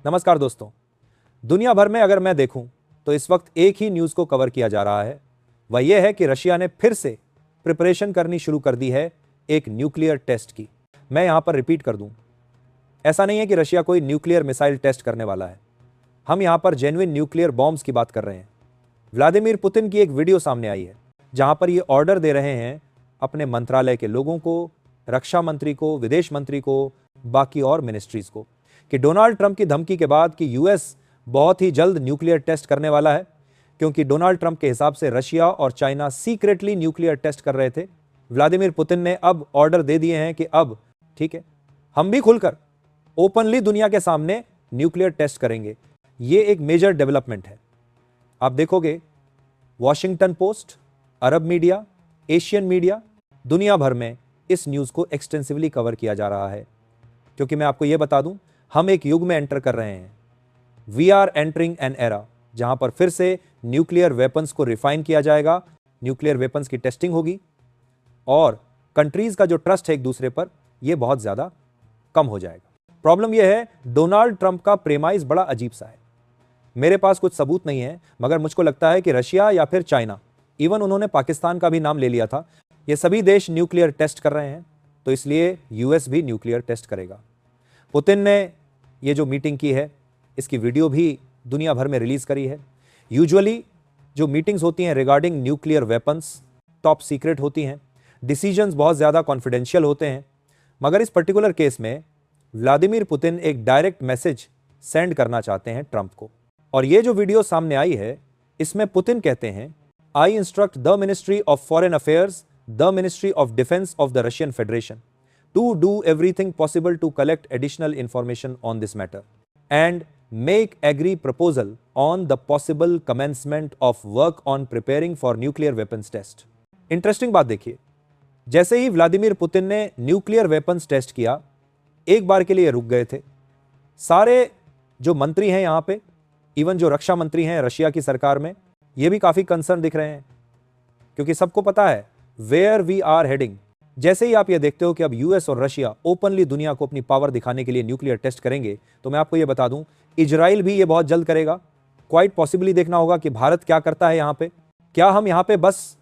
नमस्कार दोस्तों। दुनिया भर में अगर मैं देखूं तो इस वक्त एक ही न्यूज़ को कवर किया जा रहा है। वह यह है कि रशिया ने फिर से प्रिपरेशन करनी शुरू कर दी है एक न्यूक्लियर टेस्ट की। मैं यहां पर रिपीट कर दूं, ऐसा नहीं है कि रशिया कोई न्यूक्लियर मिसाइल टेस्ट करने वाला है। हम यहां पर जेन्युइन न्यूक्लियर बॉम्ब्स की बात कर रहे हैं। व्लादिमीर पुतिन की एक वीडियो सामने आई है जहां पर ये ऑर्डर दे रहे हैं अपने मंत्रालय के लोगों को, रक्षा मंत्री को, विदेश मंत्री को, बाकी और मिनिस्ट्रीज को कि डोनाल्ड ट्रंप की धमकी के बाद कि यूएस बहुत ही जल्द न्यूक्लियर टेस्ट करने वाला है, क्योंकि डोनाल्ड ट्रंप के हिसाब से रशिया और चाइना सीक्रेटली न्यूक्लियर टेस्ट कर रहे थे। व्लादिमीर पुतिन ने अब ऑर्डर दे दिए हैं कि अब ठीक है, हम भी खुलकर ओपनली दुनिया के सामने न्यूक्लियर टेस्ट करेंगे। यह एक मेजर डेवलपमेंट है। आप देखोगे वॉशिंगटन पोस्ट, अरब मीडिया, एशियन मीडिया, दुनिया भर में इस न्यूज़ को एक्सटेंसिवली कवर किया जा रहा है, क्योंकि मैं आपको यह बता दूं, हम एक युग में एंटर कर रहे हैं। We are entering an era जहां पर फिर से न्यूक्लियर वेपन्स को रिफाइन किया जाएगा, न्यूक्लियर वेपन्स की टेस्टिंग होगी और कंट्रीज का जो ट्रस्ट है एक दूसरे पर यह बहुत ज्यादा कम हो जाएगा। प्रॉब्लम यह है, डोनाल्ड ट्रंप का प्रेमाइज बड़ा अजीब सा है। मेरे पास कुछ सबूत नहीं है, मगर मुझको लगता है कि रशिया या फिर चाइना, इवन उन्होंने पाकिस्तान का भी नाम ले लिया था, ये सभी देश न्यूक्लियर टेस्ट कर रहे हैं, तो इसलिए यूएस भी न्यूक्लियर टेस्ट करेगा। पुतिन ने ये जो मीटिंग की है इसकी वीडियो भी दुनिया भर में रिलीज करी है। यूजुअली जो मीटिंग्स होती हैं regarding nuclear weapons top secret होती हैं, डिसीजंस बहुत ज़्यादा कॉन्फिडेंशियल होते हैं, मगर इस पर्टिकुलर केस में व्लादिमीर पुतिन एक डायरेक्ट मैसेज सेंड करना चाहते हैं ट्रंप को। और ये जो वीडियो सामने आई है इसमें पुतिन कहते हैं, I instruct the ministry of foreign affairs, the ministry of defence of the Russian federation to do everything possible to collect additional information on this matter and make agree proposal on the possible commencement of work on preparing for nuclear weapons test। Interesting बात देखिए, जैसे ही Vladimir Putin ने nuclear weapons test किया, एक बार के लिए रुक गए थे। सारे जो मंत्री हैं यहां पे, इवन जो रक्षा मंत्री हैं रशिया की सरकार में, ये भी काफी कंसर्न दिख रहे हैं, क्योंकि सबको पता है वेयर वी आर हेडिंग। जैसे ही आप ये देखते हो कि अब यूएस और रशिया ओपनली दुनिया को अपनी पावर दिखाने के लिए न्यूक्लियर टेस्ट करेंगे, तो मैं आपको ये बता दूं, इजराइल भी ये बहुत जल्द करेगा। क्वाइट पॉसिबली देखना होगा कि भारत क्या करता है यहां पे। क्या हम यहां पे बस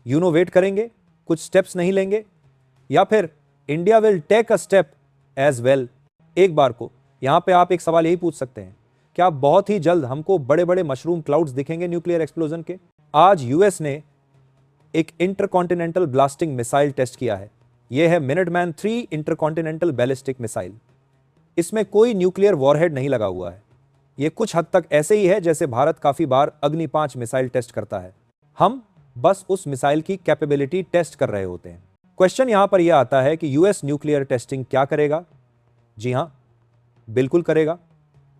वेट करेंगे, कुछ स्टेप्स नहीं लेंगे, या फिर India will take a step as well. एक बार को यहां पे आप एक सवाल यही पूछ सकते हैं, क्या बहुत ही जल्द हमको बड़े बड़े मशरूम क्लाउड्स दिखेंगे न्यूक्लियर एक्सप्लोजन के? आज यूएस ने एक इंटरकॉन्टिनेंटल ब्लास्टिंग मिसाइल टेस्ट किया है। यह है मिनटमैन 3 इंटरकॉन्टिनेंटल बैलिस्टिक मिसाइल। इसमें कोई न्यूक्लियर वॉरहेड नहीं लगा हुआ है। यह कुछ हद तक ऐसे ही है जैसे भारत काफी बार अग्नि 5 मिसाइल टेस्ट करता है। हम बस उस मिसाइल की कैपेबिलिटी टेस्ट कर रहे होते हैं। क्वेश्चन यहां पर यह आता है कि यूएस न्यूक्लियर टेस्टिंग क्या करेगा? जी हां, बिल्कुल करेगा,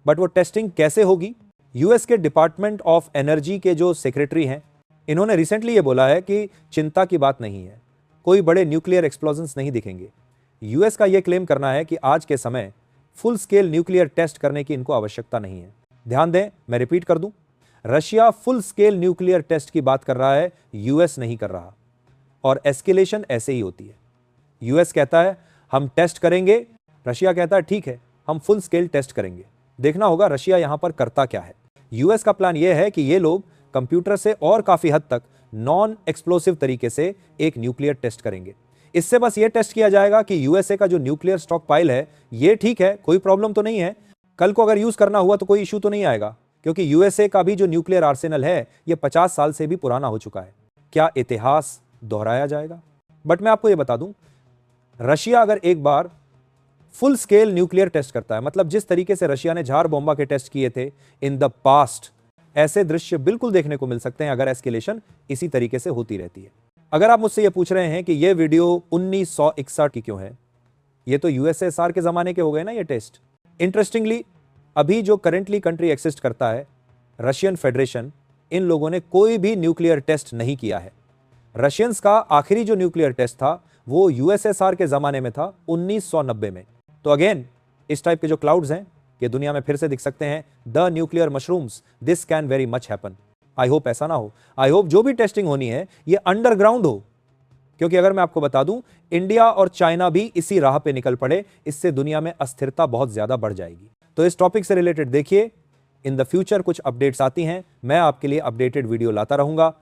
बट वो टेस्टिंग कैसे होगी? यूएस के डिपार्टमेंट ऑफ एनर्जी के जो सेक्रेटरी हैं, इन्होंने रिसेंटली ये बोला है कि चिंता की बात नहीं है, कोई बड़े न्यूक्लियर एक्सप्लोजन्स नहीं दिखेंगे। यूएस का यह क्लेम करना है कि आज के समय फुल स्केल न्यूक्लियर टेस्ट करने की इनको आवश्यकता नहीं है। ध्यान दें, मैं रिपीट कर दूं, Russia full scale nuclear test की बात कर रहा है, यूएस नहीं कर रहा। और एस्केलेशन ऐसे ही होती है। यूएस कहता है हम टेस्ट करेंगे, रशिया कहता है ठीक है हम फुल स्केल टेस्ट करेंगे। देखना होगा रशिया यहां पर करता क्या है। यूएस का प्लान यह है कि ये लोग कंप्यूटर से और काफी हद तक नॉन एक्सप्लोसिव तरीके से एक न्यूक्लियर टेस्ट करेंगे। इससे बस ये टेस्ट किया जाएगा कि यूएसए का जो न्यूक्लियर स्टॉक पाइल है ये ठीक है, कोई प्रॉब्लम तो नहीं है, कल को अगर यूज करना हुआ तो कोई इशू तो नहीं आएगा, क्योंकि यूएसए का भी जो न्यूक्लियर आर्सेनल है ये 50 साल से भी पुराना हो चुका है। क्या इतिहास दोहराया जाएगा? बट मैं आपको यह बता दूं, रशिया अगर एक बार फुल स्केल न्यूक्लियर टेस्ट करता है, मतलब जिस तरीके से रशिया ने झार बोम्बा के टेस्ट किए थे इन द पास्ट, ऐसे दृश्य बिल्कुल देखने को मिल सकते हैं अगर एस्केलेशन इसी तरीके से होती रहती है। अगर आप मुझसे यह पूछ रहे हैं कि यह वीडियो 1961 की क्यों है, ये तो यूएसएसआर के जमाने के हो गए ना ये टेस्ट। इंटरेस्टिंगली अभी जो करेंटली कंट्री एक्सिस्ट करता है, रशियन फेडरेशन, इन लोगों ने कोई भी न्यूक्लियर टेस्ट नहीं किया है। रशियंस का आखिरी जो न्यूक्लियर टेस्ट था वो यूएसएसआर के जमाने में था 1990 में। तो अगेन इस टाइप के जो क्लाउड्स हैं कि दुनिया में फिर से दिख सकते हैं, the nuclear mushrooms, this can very much happen. I hope ऐसा ना हो। आई होप जो भी टेस्टिंग होनी है ये अंडरग्राउंड हो, क्योंकि अगर मैं आपको बता दूं, इंडिया और चाइना भी इसी राह पे निकल पड़े, इससे दुनिया में अस्थिरता बहुत ज्यादा बढ़ जाएगी। तो इस टॉपिक से रिलेटेड देखिए, इन द फ्यूचर कुछ अपडेट्स आती हैं, मैं आपके लिए अपडेटेड वीडियो लाता रहूंगा।